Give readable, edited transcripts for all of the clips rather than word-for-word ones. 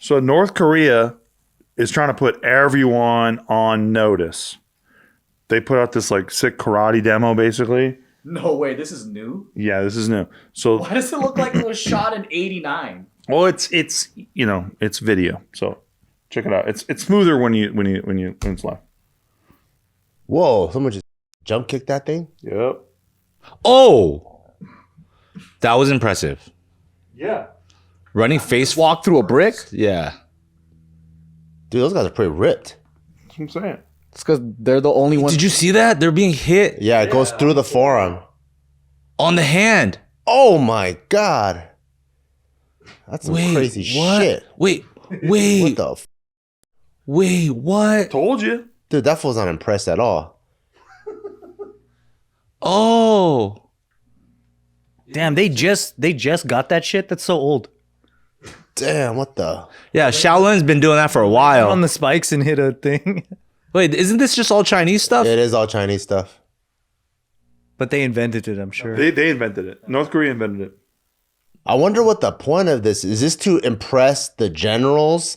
So North Korea is trying to put everyone on notice. They put out this like sick karate demo, basically. No way, this is new? Yeah, this is new. So why does it look like it was shot in '89? Well, it's it's video. So check it out. It's smoother when it's live. Whoa! Someone just jump kicked that thing. Yep. Oh, that was impressive. Yeah. Running face Walk through a brick? Yeah. Dude, those guys are pretty ripped. That's what I'm saying. It's because they're the only ones. Did you see that? They're being hit Yeah, it goes through the forearm. on the hand. Oh my god, that's some crazy what? shit. Wait. What the? Wait, what? Told you. Dude, that fool's not impressed at all. Oh. Damn, they just got that shit. That's so old. Damn, what the? Yeah, Shaolin's been doing that for a while. On the spikes and hit a thing. Wait, isn't this just all Chinese stuff? It is all Chinese stuff. But they invented it, I'm sure. They invented it. North Korea invented it. I wonder what the point of this is. Is this to impress the generals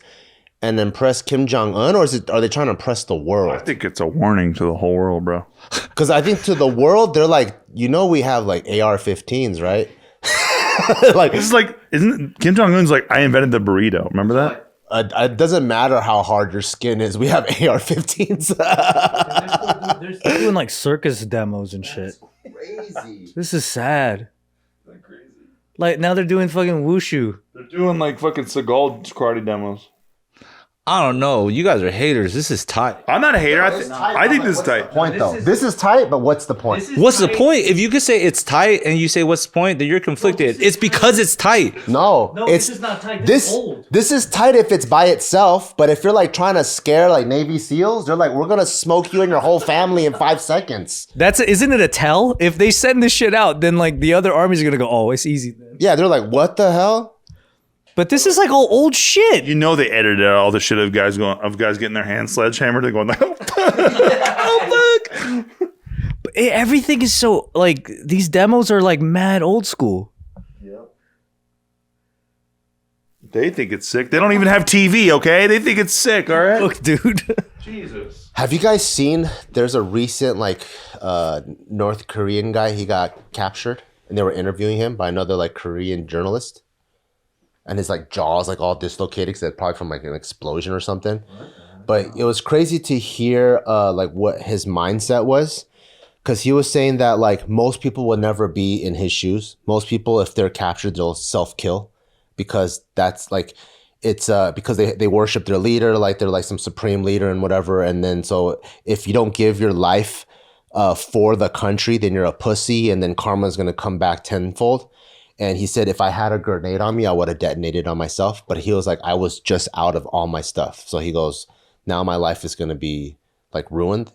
and impress Kim Jong-un, or are they trying to impress the I world? think it's a warning to the whole world, bro. Because I think to the world, they're like, we have like AR-15s, right? Like, This is like, isn't Kim Jong Un's like, I invented the burrito? Remember that? it doesn't matter how hard your skin is. We have AR-15s. They're still doing like circus demos and shit. Crazy. This is sad. Like now they're doing fucking wushu. They're doing like fucking Seagal karate demos. I don't know. You guys are haters. This is tight. I'm not a hater. I think this is tight. Point though. This is tight, but what's the point? What's the point? If you could say it's tight and you say what's the point, then you're conflicted. It's because it's tight. No, this is not tight. This is tight if it's by itself, but if you're like trying to scare like Navy SEALs, they're like, we're gonna smoke you and your whole family in 5 seconds. Isn't it a tell? If they send this shit out, then like the other armies are gonna go, oh, it's easy then. Yeah, they're like, what the hell? But this is like all old shit. You know they edited out all the shit of guys getting their hands sledgehammered and going like, oh fuck. But everything is so like these demos are like mad old school. They think it's sick. They don't even have TV, okay? They think it's sick, all right? Look, dude. Jesus. Have you guys seen? There's a recent like North Korean guy. He got captured, and they were interviewing him by another like Korean journalist. And his like jaws like all dislocated, because probably from like an explosion or something. But it was crazy to hear like what his mindset was, because he was saying that like most people will never be in his shoes. Most people, if they're captured, they'll self-kill, because that's like it's because they worship their leader, like they're like some supreme leader and whatever. And then so if you don't give your life for the country, then you're a pussy, and then karma's gonna come back tenfold. And he said, if I had a grenade on me, I would have detonated on myself. But he was like, I was just out of all my stuff. So he goes, now my life is going to be like ruined.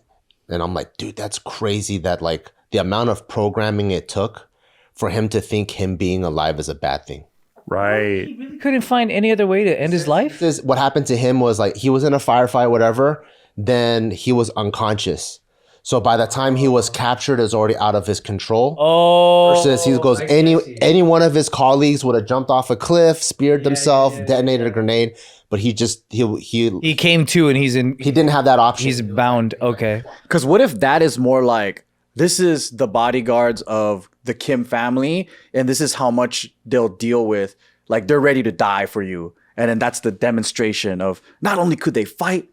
And I'm like, dude, that's crazy that like the amount of programming it took for him to think him being alive is a bad thing. Right. He really couldn't find any other way to end his life? What happened to him was like he was in a firefight, whatever. Then he was unconscious. So by the time he was captured, it was already out of his control. Oh. Versus he goes, any one of his colleagues would have jumped off a cliff, speared themselves, detonated a grenade, but he came to and he didn't have that option. He's bound. Okay. Because what if that is more like, this is the bodyguards of the Kim family, and this is how much they'll deal with. Like, they're ready to die for you. And then that's the demonstration of not only could they fight,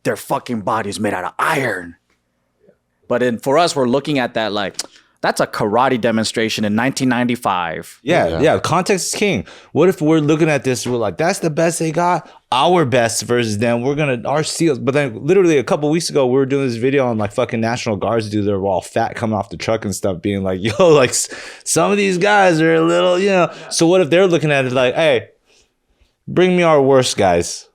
their fucking bodies made out of iron. But then for us, we're looking at that like, that's a karate demonstration in 1995. Yeah. Context is king. What if we're looking at this, we're like, that's the best they got, our best versus them. Our SEALs. But then literally a couple weeks ago, we were doing this video on like fucking National Guards dude. They're all fat coming off the truck and stuff, being like, yo, like some of these guys are a little, So what if they're looking at it like, hey, bring me our worst guys.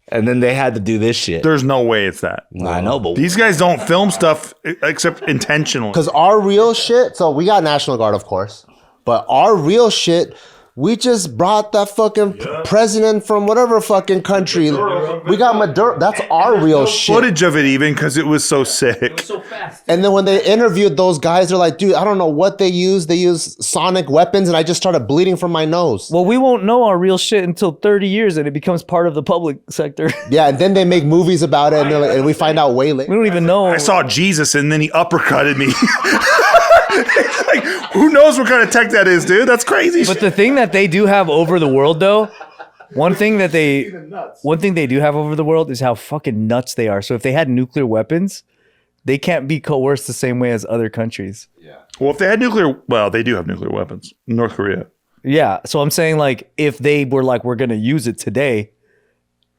And then they had to do this shit. There's no way it's that. I know, but these guys don't film stuff except intentionally. Because our real shit, so we got National Guard, of course, but our real shit, We just brought that fucking president from whatever fucking country. We got Maduro. That's our real shit. Footage of it even because it was so sick. And then when they interviewed those guys, they're like, dude, I don't know what they use. They use sonic weapons, and I just started bleeding from my nose. Well, we won't know our real shit until 30 years and it becomes part of the public sector. Yeah, and then they make movies about it, and, and we find out way later. We don't even know. I saw Jesus and then he uppercutted me. It's like, who knows what kind of tech that is, dude? That's crazy. But the thing that they do have over the world, though, one thing they do have over the world is how fucking nuts they are. So if they had nuclear weapons, they can't be coerced the same way as other countries. Well, if they had they do have nuclear weapons. North Korea. Yeah. So I'm saying, like, if they were like, we're going to use it today,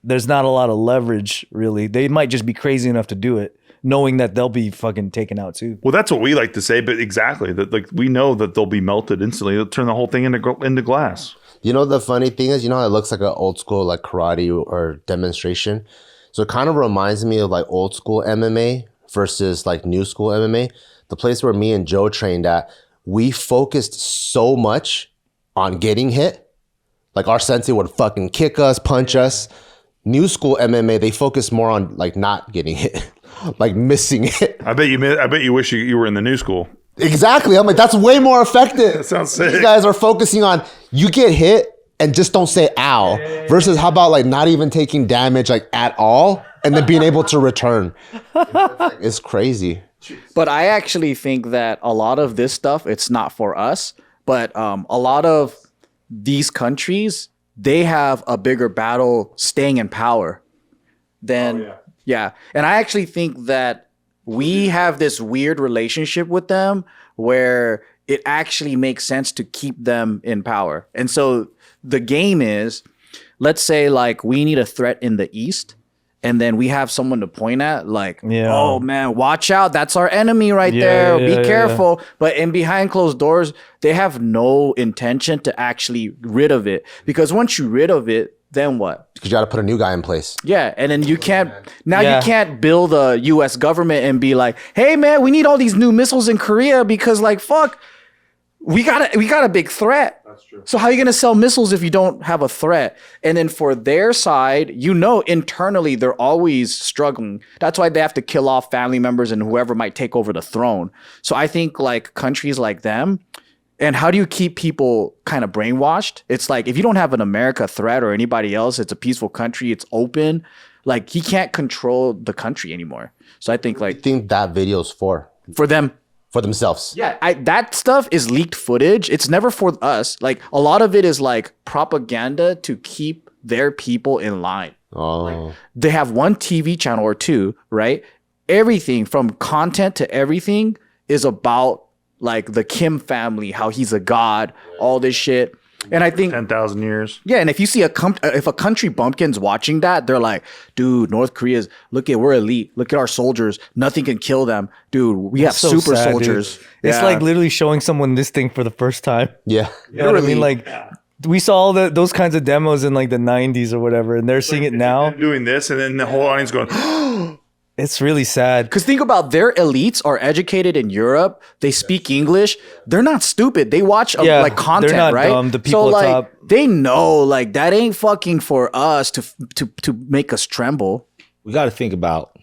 there's not a lot of leverage, really. They might just be crazy enough to do it, knowing that they'll be fucking taken out too. Well, that's what we like to say, but exactly that, like, we know that they'll be melted instantly. They'll turn the whole thing into glass. You know, the funny thing is, you know how it looks like an old school like karate or demonstration? So it kind of reminds me of like old school MMA versus like new school MMA. The place where me and Joe trained at, we focused so much on getting hit. Like our sensei would fucking kick us, punch us. New school MMA, they focus more on like not getting hit, like missing it. I bet you wish you were in the new school. Exactly. I'm like, that's way more effective. That sounds sick. These guys are focusing on you get hit and just don't say ow. Versus how about like not even taking damage like at all and then being able to return. It's crazy. But I actually think that a lot of this stuff, it's not for us, but a lot of these countries, they have a bigger battle staying in power than, yeah. And I actually think that we have this weird relationship with them where it actually makes sense to keep them in power. And so the game is, let's say like we need a threat in the East, and then we have someone to point at, like, oh man, watch out, that's our enemy right there. Be careful. But in behind closed doors, they have no intention to actually rid of it. Because once you rid of it, then what? Because you got to put a new guy in place. Yeah, and then you can't you can't build a U.S. government and be like, hey man, we need all these new missiles in Korea because like fuck, we got a big threat. That's true. So how are you gonna sell missiles if you don't have a threat? And then for their side, you know, internally they're always struggling. That's why they have to kill off family members and whoever might take over the throne. So I think like countries like them. And how do you keep people kind of brainwashed? It's like, if you don't have an America threat or anybody else, it's a peaceful country, it's open. Like, he can't control the country anymore. So I think like... I think that video's for them. For themselves. Yeah, that stuff is leaked footage. It's never for us. Like, a lot of it is like propaganda to keep their people in line. Oh. Like, they have one TV channel or two, right? Everything from content to everything is about like the Kim family, how he's a god, all this shit. And I think 10,000 years. Yeah, and if you see if a country bumpkin's watching that, they're like, dude, North Korea's, we're elite. Look at our soldiers. Nothing can kill them. Dude, we have so super sad, soldiers. Dude. It's like literally showing someone this thing for the first time. Yeah. You know what I mean? Like, we saw all those kinds of demos in like the 90s or whatever, and they're seeing it now. Doing this, and then the whole audience going, It's really sad. Because think about, their elites are educated in Europe. They speak English. They're not stupid. They watch like content, they're not right? dumb. The people so at like top. they know like that ain't fucking for us to make us tremble. We got to think about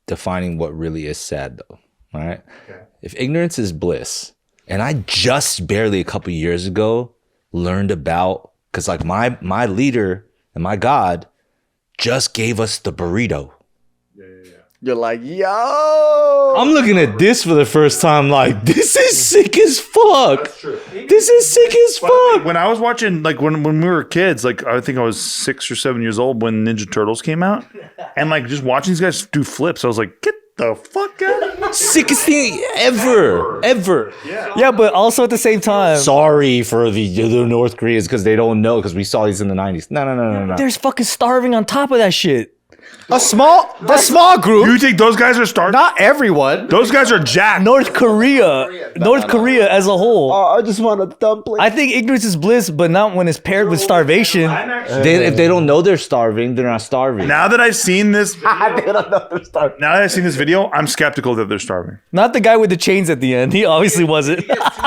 defining what really is sad, though. All right. Okay. If ignorance is bliss, and I just barely a couple years ago learned about, because like my leader and my God just gave us the burrito. You're like, yo. I'm looking at this for the first time like, this is sick as fuck. That's true. This is sick as fuck. When I was watching, like when we were kids, like I think I was 6 or 7 years old when Ninja Turtles came out. And like just watching these guys do flips, I was like, get the fuck out of here. Sickest thing ever. Yeah, but also at the same time, Sorry for the North Koreans because they don't know because we saw these in the 90s. No. there's fucking starving on top of that shit. A small group. You think those guys are starving? Not everyone. Those guys are jacked. North Korea as a whole. I just want a dumpling. I think ignorance is bliss, but not when it's paired with starvation. If they don't know they're starving, they're not starving. Now that I've seen this, They don't know they're starving. now that I've seen this video, I'm skeptical that they're starving. Not the guy with the chains at the end. He obviously wasn't.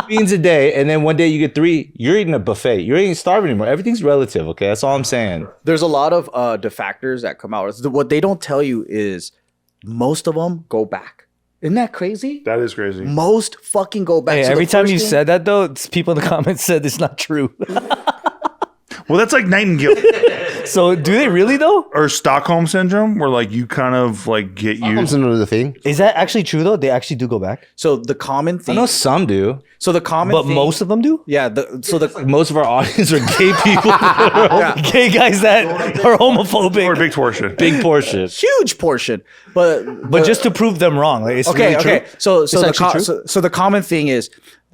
beans a day, and then one day you get 3. You're eating a buffet. You ain't starving anymore. Everything's relative. Okay, that's all I'm saying. There's a lot of defectors that come out. What they don't tell you is most of them go back. Isn't that crazy? That is crazy. Most fucking go back. Hey, So every the time first you thing- said that though, people in the comments said it's not true. Well, that's like Nightingale So do they really though? or Stockholm syndrome, where like you kind of like get Comes used. into the thing. Is that actually true though? They actually do go back, So the common I thing. know some do. So the common but thing, most of them do. Yeah. So the Like most of our audience are gay people. Gay guys that are homophobic, Or a big portion. Big portion. huge portion. but just to prove them wrong. Like, it's Okay, really okay. true. So It's actually true? so the common thing is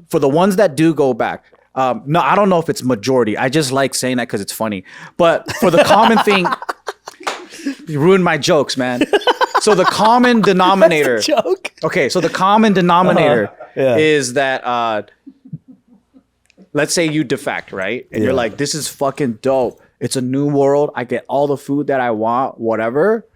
for the ones that do go back. No, I don't know if it's majority. I just like saying that because it's funny. But for the common thing, you ruined my jokes, man. So the common denominator. Joke. Okay, so the common denominator Yeah. is that let's say you defect, right? And you're like, this is fucking dope. It's a new world. I get all the food that I want, whatever.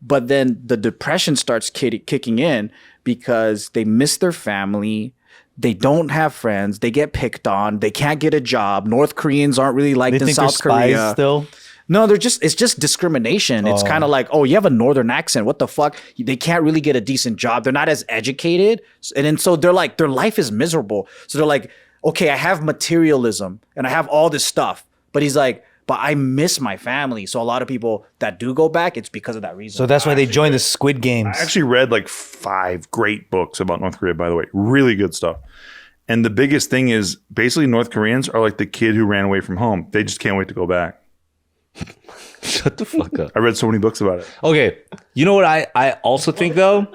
But then the depression starts kicking in because they miss their family. They don't have friends. They get picked on. They can't get a job. North Koreans aren't really liked They in think they're South spies Korea. still. No, it's just discrimination. It's kind of like, oh, you have a northern accent. What the fuck? They can't really get a decent job. They're not as educated. And then so they're like, their life is miserable. So they're like, okay, I have materialism and I have all this stuff. But he's like, but I miss my family. So a lot of people that do go back, it's because of that reason. So that's why they joined the Squid Games. I actually read like 5 great books about North Korea, by the way. Really good stuff. And the biggest thing is basically North Koreans are like the kid who ran away from home. They just can't wait to go back. Shut the fuck up. I read so many books about it. Okay, you know what I also think though?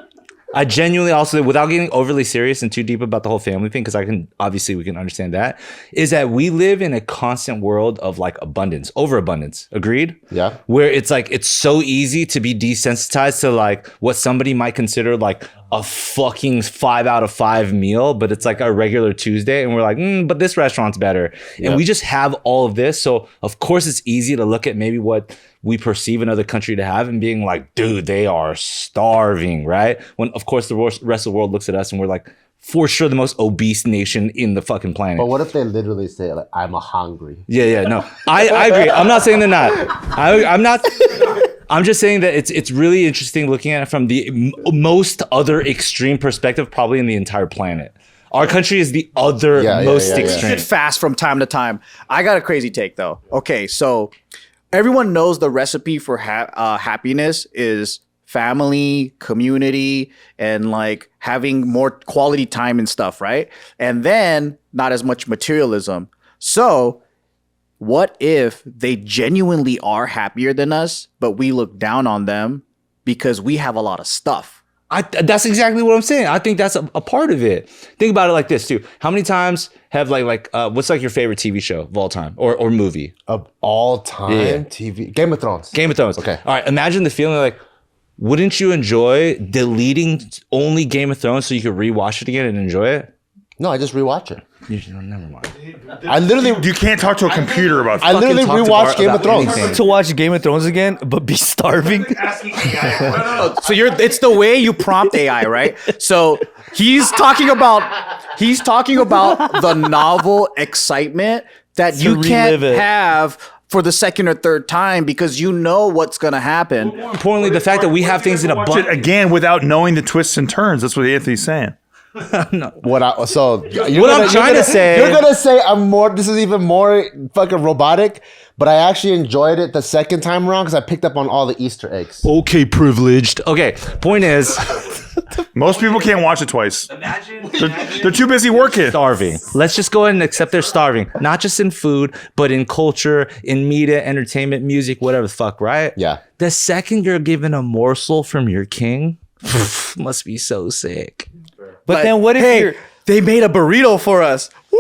I genuinely also, without getting overly serious and too deep about the whole family thing, because we can understand that, is that we live in a constant world of like abundance, overabundance. Agreed? Yeah. Where it's like, it's so easy to be desensitized to like what somebody might consider like a fucking 5 out of 5 meal, but it's like a regular Tuesday. And we're like, but this restaurant's better. And we just have all of this. So of course it's easy to look at maybe what we perceive another country to have and being like, dude, they are starving, right? When of course the rest of the world looks at us and we're like, for sure the most obese nation in the fucking planet. But what if they literally say like, "I'm hungry"? Yeah, no, I agree. I'm not saying they're not. I'm not. I'm just saying that it's really interesting looking at it from the most other extreme perspective, probably in the entire planet. Our country is the other most extreme. Shit fast from time to time. I got a crazy take though. Okay, so everyone knows the recipe for happiness is family, community, and like having more quality time and stuff, right? And then not as much materialism. So what if they genuinely are happier than us, but we look down on them because we have a lot of stuff? That's exactly what I'm saying. I think that's a part of it. Think about it like this too. How many times have what's like your favorite TV show of all time or movie? Of all time TV, Game of Thrones. Game of Thrones. Okay. All right. Imagine the feeling like, wouldn't you enjoy deleting only Game of Thrones so you could rewatch it again and enjoy it? No, I just rewatch it. Never mind. I literally, You can't talk to a computer about I literally talk to rewatched Bart Game of about Thrones. anything. To watch Game of Thrones again, but be starving. So it's the way you prompt AI, right? So he's talking about the novel excitement that you can't relive it. have for the second or third time because you know what's gonna happen. More importantly, the fact that we have things in it abundance. again without knowing the twists and turns. That's what Anthony's saying. What I'm trying to say- you're gonna say I'm more. This is even more fucking robotic. But I actually enjoyed it the second time around because I picked up on all the Easter eggs. Okay, privileged. Okay, point is, Most people can't watch it twice. They're too busy working. starving. Let's just go ahead and accept they're starving. Not just in food, but in culture, in media, entertainment, music, whatever the fuck, right? Yeah. The second you're given a morsel from your king, must be so sick. But then what if you're... They made a burrito for us. Woo!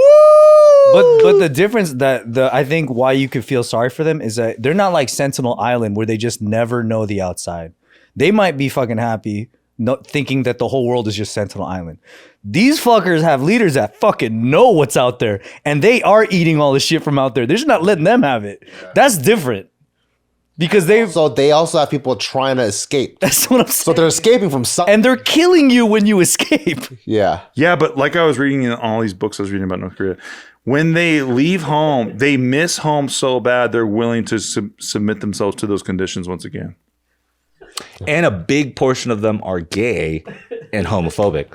But the difference that I think why you could feel sorry for them is that they're not like Sentinel Island where they just never know the outside. They might be fucking happy thinking that the whole world is just Sentinel Island. These fuckers have leaders that fucking know what's out there and they are eating all the shit from out there. They're just not letting them have it. That's different. because they. So they also have people trying to escape. That's what I'm So saying. they're escaping from something. And they're killing you when you escape. Yeah. Yeah, but like I was reading in all these books I was reading about North Korea, when they leave home, they miss home so bad they're willing to submit themselves to those conditions once again. And a big portion of them are gay and homophobic.